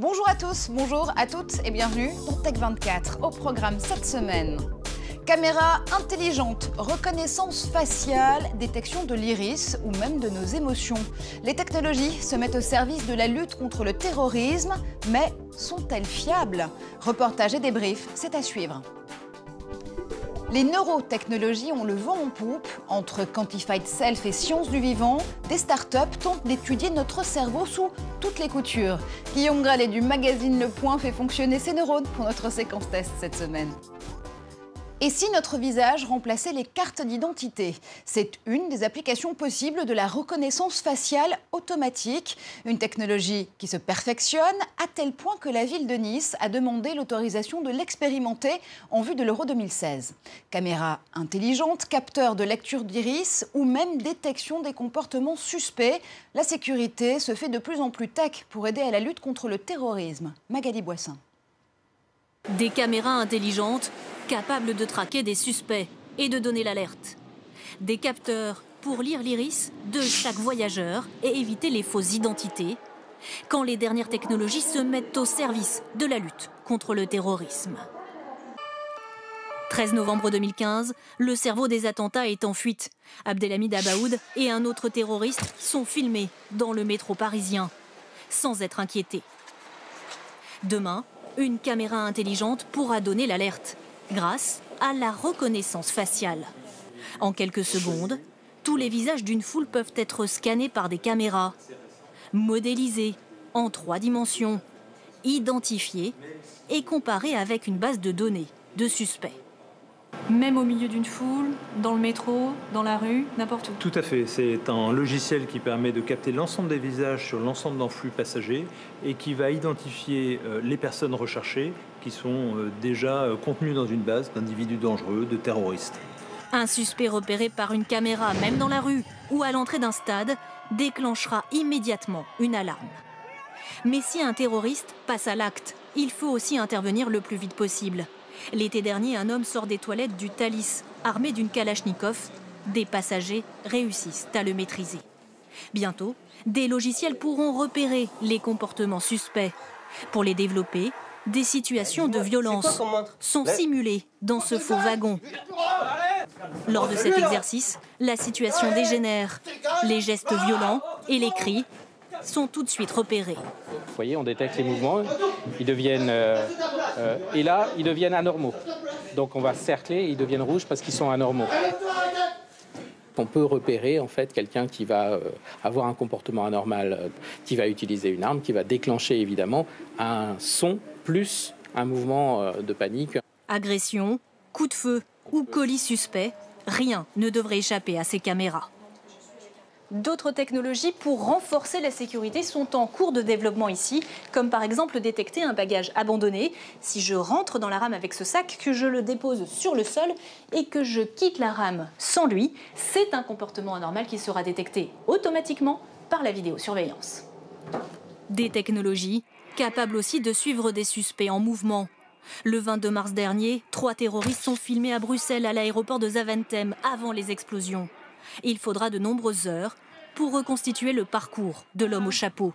Bonjour à tous, bonjour à toutes et bienvenue dans Tech24. Au programme cette semaine, caméra intelligente, reconnaissance faciale, détection de l'iris ou même de nos émotions. Les technologies se mettent au service de la lutte contre le terrorisme, mais sont-elles fiables? Reportage et débrief, c'est à suivre. Les neurotechnologies ont le vent en poupe. Entre Quantified Self et sciences du vivant, des startups tentent d'étudier notre cerveau sous toutes les coutures. Guillaume Gralet du magazine Le Point fait fonctionner ses neurones pour notre séquence test cette semaine. Et si notre visage remplaçait les cartes d'identité? C'est une des applications possibles de la reconnaissance faciale automatique. Une technologie qui se perfectionne à tel point que la ville de Nice a demandé l'autorisation de l'expérimenter en vue de l'Euro 2016. Caméra intelligente, capteur de lecture d'iris ou même détection des comportements suspects. La sécurité se fait de plus en plus tech pour aider à la lutte contre le terrorisme. Magali Boissin. Des caméras intelligentes capables de traquer des suspects et de donner l'alerte. Des capteurs pour lire l'iris de chaque voyageur et éviter les fausses identités, quand les dernières technologies se mettent au service de la lutte contre le terrorisme. 13 novembre 2015, le cerveau des attentats est en fuite. Abdelhamid Abaoud et un autre terroriste sont filmés dans le métro parisien, sans être inquiétés. Demain, une caméra intelligente pourra donner l'alerte, grâce à la reconnaissance faciale. En quelques secondes, tous les visages d'une foule peuvent être scannés par des caméras, modélisés en 3 dimensions, identifiés et comparés avec une base de données de suspects. Même au milieu d'une foule, dans le métro, dans la rue, n'importe où. Tout à fait. C'est un logiciel qui permet de capter l'ensemble des visages sur l'ensemble d'un flux passager et qui va identifier les personnes recherchées qui sont déjà contenues dans une base d'individus dangereux, de terroristes. Un suspect repéré par une caméra, même dans la rue ou à l'entrée d'un stade, déclenchera immédiatement une alarme. Mais si un terroriste passe à l'acte, il faut aussi intervenir le plus vite possible. L'été dernier, un homme sort des toilettes du Thalys, armé d'une Kalachnikov. Des passagers réussissent à le maîtriser. Bientôt, des logiciels pourront repérer les comportements suspects. Pour les développer, des situations de violence sont simulées dans ce faux wagon. Lors de cet exercice, la situation dégénère. Les gestes violents et les cris sont tout de suite repérés. Vous voyez, on détecte les mouvements, ils deviennent, et là, ils deviennent anormaux. Donc on va cercler, ils deviennent rouges parce qu'ils sont anormaux. On peut repérer en fait quelqu'un qui va avoir un comportement anormal, qui va utiliser une arme, qui va déclencher évidemment un son plus un mouvement de panique. Agression, coup de feu ou colis suspect, rien ne devrait échapper à ces caméras. D'autres technologies pour renforcer la sécurité sont en cours de développement ici, comme par exemple détecter un bagage abandonné. Si je rentre dans la rame avec ce sac, que je le dépose sur le sol et que je quitte la rame sans lui, c'est un comportement anormal qui sera détecté automatiquement par la vidéosurveillance. Des technologies capables aussi de suivre des suspects en mouvement. Le 22 mars dernier, 3 terroristes sont filmés à Bruxelles à l'aéroport de Zaventem avant les explosions. Il faudra de nombreuses heures pour reconstituer le parcours de l'homme au chapeau.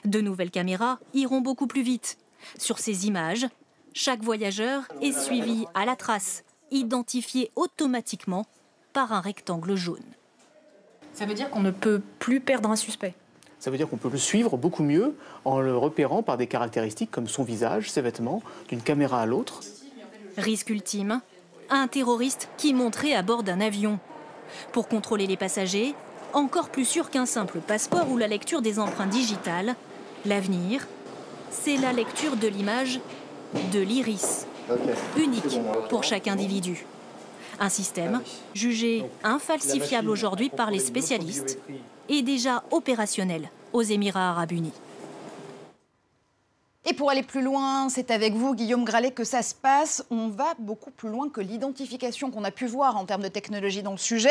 De nouvelles caméras iront beaucoup plus vite. Sur ces images, chaque voyageur est suivi à la trace, identifié automatiquement par un rectangle jaune. Ça veut dire qu'on ne peut plus perdre un suspect? Ça veut dire qu'on peut le suivre beaucoup mieux en le repérant par des caractéristiques comme son visage, ses vêtements, d'une caméra à l'autre. Risque ultime, un terroriste qui monterait à bord d'un avion. Pour contrôler les passagers, encore plus sûr qu'un simple passeport ou la lecture des empreintes digitales, l'avenir, c'est la lecture de l'image de l'iris, unique pour chaque individu. Un système jugé infalsifiable aujourd'hui par les spécialistes et déjà opérationnel aux Émirats arabes unis. Et pour aller plus loin, c'est avec vous, Guillaume Gralet, que ça se passe. On va beaucoup plus loin que l'identification qu'on a pu voir en termes de technologie dans le sujet.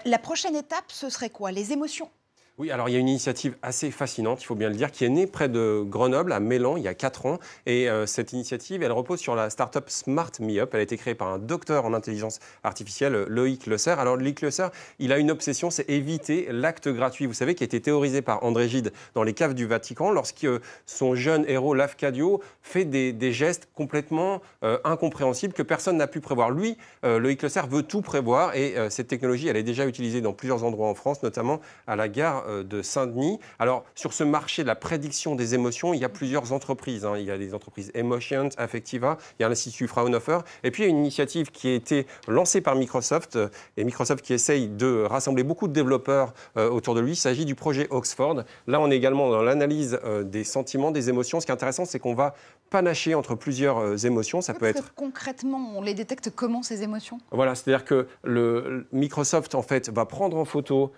La prochaine étape, ce serait quoi? Les émotions? Oui, alors il y a une initiative assez fascinante, il faut bien le dire, qui est née près de Grenoble, à Mélan, il y a 4 ans. Et cette initiative, elle repose sur la start-up Smart Me Up. Elle a été créée par un docteur en intelligence artificielle, Loïc Le Serre. Alors Loïc Le Serre, il a une obsession, c'est éviter l'acte gratuit. Vous savez, qui a été théorisé par André Gide dans les caves du Vatican, lorsque son jeune héros, Lafcadio, fait des gestes complètement incompréhensibles que personne n'a pu prévoir. Lui, Loïc Le Serre veut tout prévoir et cette technologie, elle est déjà utilisée dans plusieurs endroits en France, notamment à la gare de Saint-Denis. Alors, sur ce marché de la prédiction des émotions, il y a plusieurs entreprises. Il y a des entreprises Emotions, Affectiva, il y a l'Institut Fraunhofer. Et puis, il y a une initiative qui a été lancée par Microsoft, et Microsoft qui essaye de rassembler beaucoup de développeurs autour de lui. Il s'agit du projet Oxford. Là, on est également dans l'analyse des sentiments, des émotions. Ce qui est intéressant, c'est qu'on va panacher entre plusieurs émotions. Ça peut être... Concrètement, on les détecte comment, ces émotions? Voilà, c'est-à-dire que Microsoft, en fait, va prendre en photo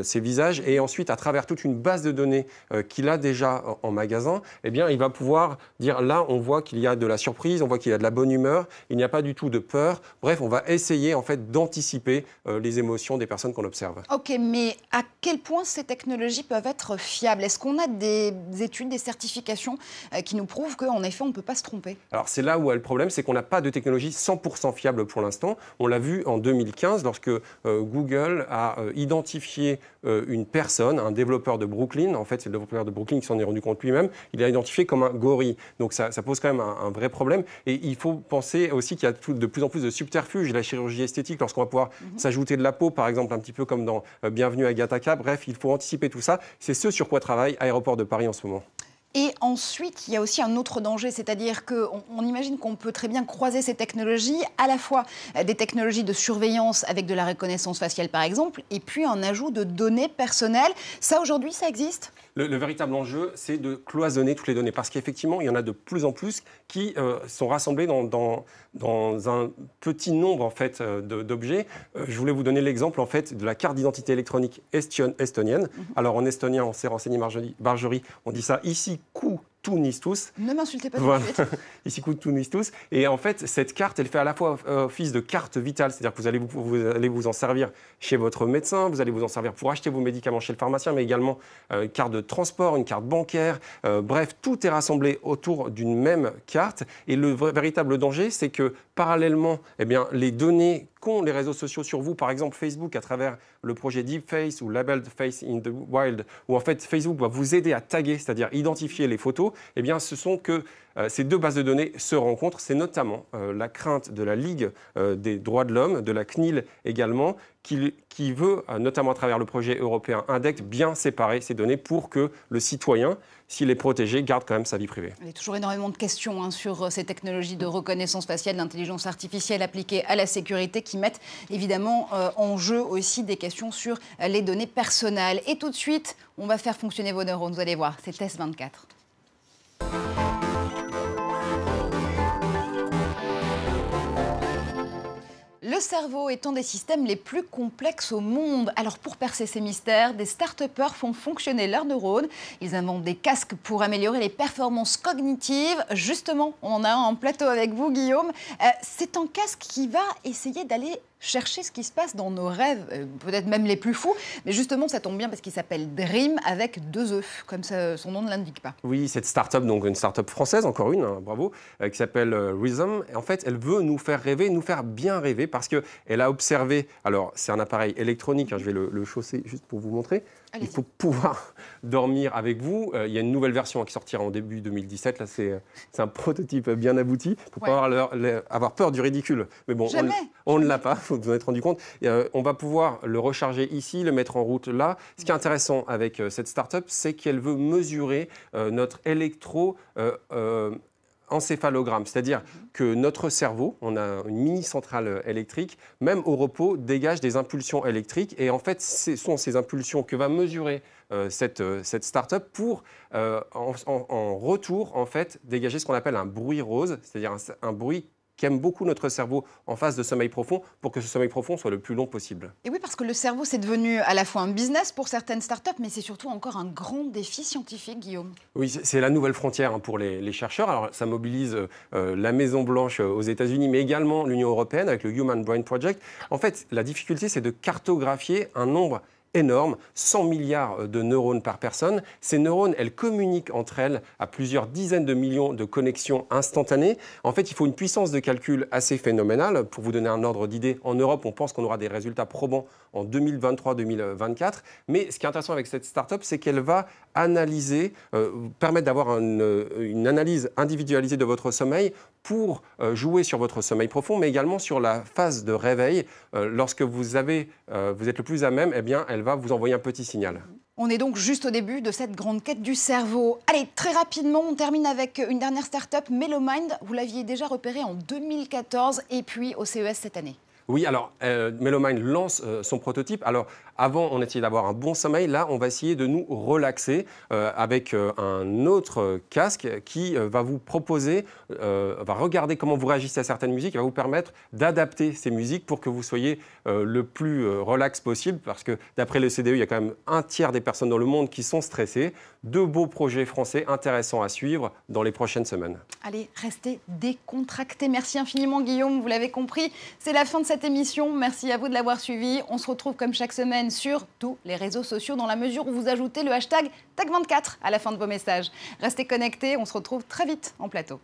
ces visages et ensuite, à travers toute une base de données qu'il a déjà en magasin, eh bien, il va pouvoir dire, là, on voit qu'il y a de la surprise, on voit qu'il y a de la bonne humeur, il n'y a pas du tout de peur. Bref, on va essayer, en fait, d'anticiper les émotions des personnes qu'on observe. Ok, mais à quel point ces technologies peuvent être fiables? Est-ce qu'on a des études, des certifications qui nous prouvent qu'en effet, on ne peut pas se tromper? Alors, c'est là où est le problème, c'est qu'on n'a pas de technologie 100% fiable pour l'instant. On l'a vu en 2015, lorsque Google a identifié une personne, un développeur de Brooklyn. En fait, c'est le développeur de Brooklyn qui s'en est rendu compte lui-même. Il l'a identifié comme un gorille. Donc, ça pose quand même un vrai problème. Et il faut penser aussi qu'il y a de plus en plus de subterfuges. La chirurgie esthétique, lorsqu'on va pouvoir s'ajouter de la peau, par exemple, un petit peu comme dans Bienvenue à Gattaca. Bref, il faut anticiper tout ça. C'est ce sur quoi travaille Aéroport de Paris en ce moment. Et ensuite, il y a aussi un autre danger, c'est-à-dire qu'on imagine qu'on peut très bien croiser ces technologies, à la fois des technologies de surveillance avec de la reconnaissance faciale par exemple, et puis un ajout de données personnelles. Ça aujourd'hui, ça existe ? Le véritable enjeu, c'est de cloisonner toutes les données, parce qu'effectivement, il y en a de plus en plus qui sont rassemblés dans un petit nombre en fait, d'objets. Je voulais vous donner l'exemple en fait, de la carte d'identité électronique estonienne. Alors en estonien, on s'est renseigné, Marjorie, on dit ça ici, Tunnistus. Ne m'insultez pas tout voilà. de suite. Ici, Tunnistus. Et en fait, cette carte, elle fait à la fois office de carte vitale, c'est-à-dire que vous allez vous en servir chez votre médecin, vous allez vous en servir pour acheter vos médicaments chez le pharmacien, mais également une carte de transport, une carte bancaire. Bref, tout est rassemblé autour d'une même carte. Et le véritable danger, c'est que parallèlement, eh bien, les données qu'ont les réseaux sociaux sur vous, par exemple Facebook à travers le projet Deepface ou Labeled Face in the Wild, où en fait Facebook va vous aider à taguer, c'est-à-dire identifier les photos, eh bien ce sont que ces deux bases de données se rencontrent. C'est notamment la crainte de la Ligue des droits de l'homme, de la CNIL également, qui veut, notamment à travers le projet européen Indect, bien séparer ces données pour que le citoyen, s'il est protégé, garde quand même sa vie privée. Il y a toujours énormément de questions sur ces technologies de reconnaissance faciale, d'intelligence artificielle appliquées à la sécurité qui mettent évidemment en jeu aussi des questions sur les données personnelles. Et tout de suite, on va faire fonctionner vos neurones, vous allez voir, c'est Test 24. Le cerveau est un des systèmes les plus complexes au monde. Alors pour percer ces mystères, des start-upers font fonctionner leurs neurones. Ils inventent des casques pour améliorer les performances cognitives. Justement, on en a un en plateau avec vous, Guillaume. C'est un casque qui va essayer d'aller chercher ce qui se passe dans nos rêves, peut-être même les plus fous. Mais justement, ça tombe bien parce qu'il s'appelle Dream avec 2 E, comme ça, son nom ne l'indique pas. Oui, cette start-up, donc une start-up française, encore une, hein, bravo, qui s'appelle Rhythm. Et en fait, elle veut nous faire rêver, nous faire bien rêver, parce qu'elle a observé, alors c'est un appareil électronique, hein, je vais le chausser juste pour vous montrer. Il faut pouvoir dormir avec vous. Il y a une nouvelle version qui sortira en début 2017. Là, c'est un prototype bien abouti. Pour ne pas avoir peur du ridicule. Mais bon, on ne l'a pas, il faut vous en être rendu compte. On va pouvoir le recharger ici, le mettre en route là. Ce qui est intéressant avec cette start-up, c'est qu'elle veut mesurer notre encéphalogramme, c'est-à-dire que notre cerveau, on a une mini-centrale électrique, même au repos, dégage des impulsions électriques. Et en fait, ce sont ces impulsions que va mesurer cette start-up pour, en retour, en fait, dégager ce qu'on appelle un bruit rose, c'est-à-dire un bruit qu'aime beaucoup notre cerveau en phase de sommeil profond pour que ce sommeil profond soit le plus long possible. Et oui, parce que le cerveau, c'est devenu à la fois un business pour certaines startups, mais c'est surtout encore un grand défi scientifique, Guillaume. Oui, c'est la nouvelle frontière pour les chercheurs. Alors, ça mobilise la Maison-Blanche aux États-Unis, mais également l'Union européenne avec le Human Brain Project. En fait, la difficulté, c'est de cartographier un nombre énorme, 100 milliards de neurones par personne. Ces neurones, elles communiquent entre elles à plusieurs dizaines de millions de connexions instantanées. En fait, il faut une puissance de calcul assez phénoménale. Pour vous donner un ordre d'idée, en Europe, on pense qu'on aura des résultats probants en 2023-2024. Mais ce qui est intéressant avec cette start-up, c'est qu'elle va analyser, permettre d'avoir une analyse individualisée de votre sommeil pour jouer sur votre sommeil profond, mais également sur la phase de réveil. Lorsque vous êtes le plus à même, eh bien, elle va vous envoyer un petit signal. On est donc juste au début de cette grande quête du cerveau. Allez, très rapidement, on termine avec une dernière start-up, Melomind. Vous l'aviez déjà repéré en 2014 et puis au CES cette année. Oui, alors Melomind lance son prototype. Alors avant, on essayait d'avoir un bon sommeil. Là, on va essayer de nous relaxer avec un autre casque qui va vous proposer, va regarder comment vous réagissez à certaines musiques et va vous permettre d'adapter ces musiques pour que vous soyez le plus relax possible. Parce que d'après le CDE, il y a quand même un tiers des personnes dans le monde qui sont stressées. Deux beaux projets français intéressants à suivre dans les prochaines semaines. Allez, restez décontractés. Merci infiniment, Guillaume. Vous l'avez compris, c'est la fin de cette émission. Merci à vous de l'avoir suivi. On se retrouve comme chaque semaine sur tous les réseaux sociaux dans la mesure où vous ajoutez le hashtag TAG24 à la fin de vos messages. Restez connectés, on se retrouve très vite en plateau.